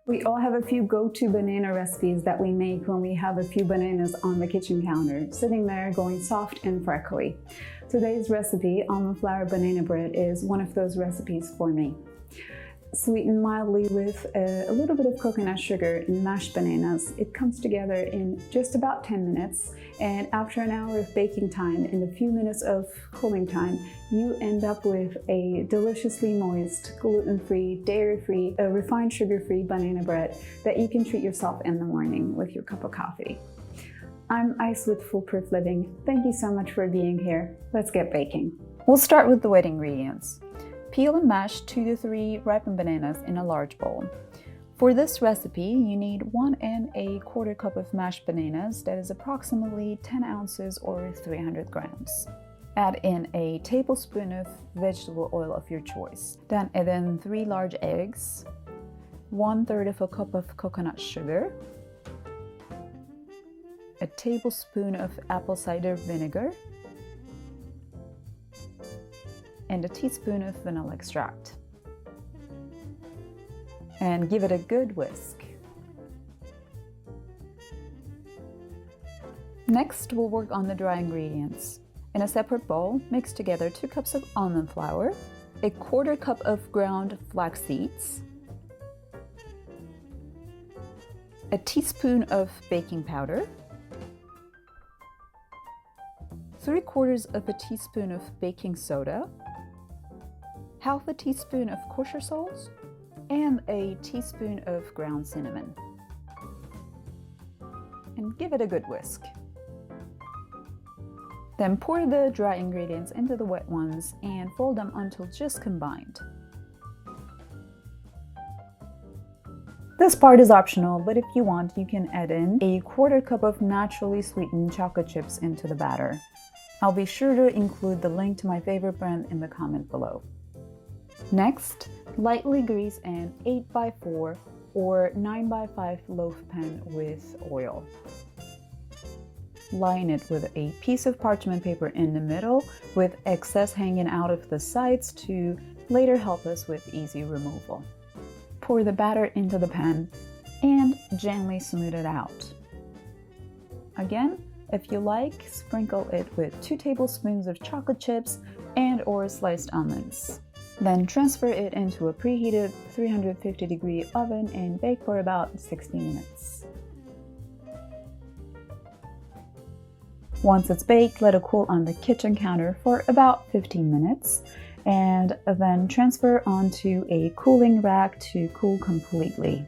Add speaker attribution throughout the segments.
Speaker 1: We all have a few go-to banana recipes that we make when we have a few bananas on the kitchen counter, sitting there going soft and freckly. Today's recipe, almond flour banana bread, is one of those recipes for me. Sweetened mildly with a little bit of coconut sugar and mashed bananas, it comes together in just about 10 minutes, and after an hour of baking time and a few minutes of cooling time, you end up with a deliciously moist, gluten-free, dairy-free, refined sugar-free banana bread that you can treat yourself in the morning with your cup of coffee. I'm Ice with Foolproof Living. Thank you so much for being here. Let's get baking. We'll start with the wet ingredients. Peel and mash 2 to 3 ripened bananas in a large bowl. For this recipe, you need 1 1/4 cup of mashed bananas, that is approximately 10 ounces or 300 grams. Add in a tablespoon of vegetable oil of your choice. Then add in 3 large eggs, 1/3 of a cup of coconut sugar, a tablespoon of apple cider vinegar, and a teaspoon of vanilla extract. And give it a good whisk. Next, we'll work on the dry ingredients. In a separate bowl, mix together 2 cups of almond flour, a 1/4 cup of ground flax seeds, a teaspoon of baking powder, 3/4 of a teaspoon of baking soda, half a teaspoon of kosher salt, and a teaspoon of ground cinnamon. And give it a good whisk. Then pour the dry ingredients into the wet ones and fold them until just combined. This part is optional, but if you want, you can add in a 1/4 cup of naturally sweetened chocolate chips into the batter. I'll be sure to include the link to my favorite brand in the comment below. Next, lightly grease an 8x4 or 9x5 loaf pan with oil. Line it with a piece of parchment paper in the middle with excess hanging out of the sides to later help us with easy removal. Pour the batter into the pan and gently smooth it out. Again, if you like, sprinkle it with 2 tablespoons of chocolate chips and/or sliced almonds. Then transfer it into a preheated 350-degree oven and bake for about 60 minutes. Once it's baked, let it cool on the kitchen counter for about 15 minutes, and then transfer onto a cooling rack to cool completely.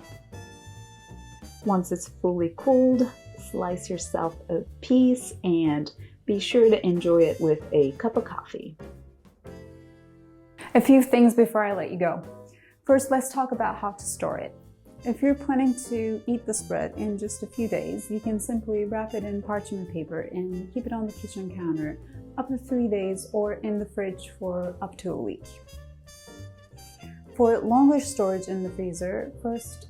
Speaker 1: Once it's fully cooled, slice yourself a piece and be sure to enjoy it with a cup of coffee. A few things before I let you go. First, let's talk about how to store it. If you're planning to eat this bread in just a few days, you can simply wrap it in parchment paper and keep it on the kitchen counter up to 3 days or in the fridge for up to a week. For longer storage in the freezer, first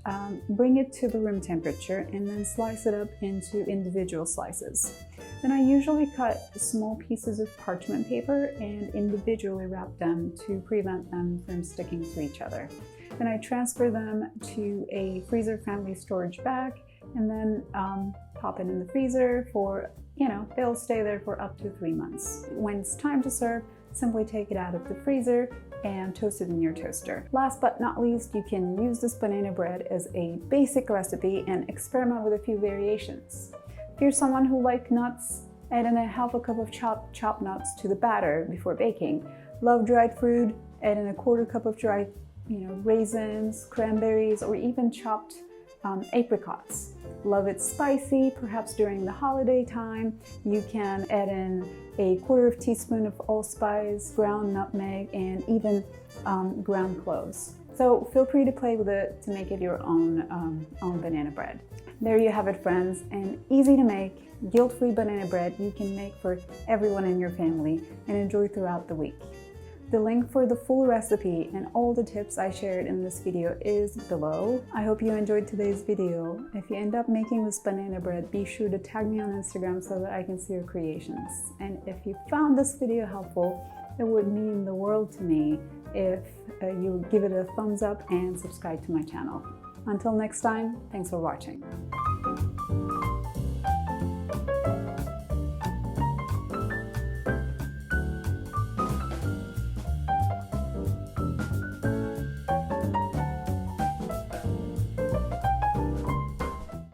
Speaker 1: bring it to the room temperature and then slice it up into individual slices. Then I usually cut small pieces of parchment paper and individually wrap them to prevent them from sticking to each other. Then I transfer them to a freezer-friendly storage bag and then pop it in the freezer for, they'll stay there for up to 3 months. When it's time to serve, simply take it out of the freezer and toast it in your toaster. Last but not least, you can use this banana bread as a basic recipe and experiment with a few variations. If you're someone who likes nuts, add in a half a cup of chopped nuts to the batter before baking. Love dried fruit, add in a 1/4 cup of dried raisins, cranberries, or even chopped apricots. Love it spicy, perhaps during the holiday time, you can add in a 1/4 teaspoon of allspice, ground nutmeg, and even ground cloves. So feel free to play with it to make it your own banana bread. There you have it, friends, an easy to make, guilt-free banana bread you can make for everyone in your family and enjoy throughout the week. The link for the full recipe and all the tips I shared in this video is below. I hope you enjoyed today's video. If you end up making this banana bread, be sure to tag me on Instagram so that I can see your creations. And if you found this video helpful, it would mean the world to me if you would give it a thumbs up and subscribe to my channel. Until next time, thanks for watching.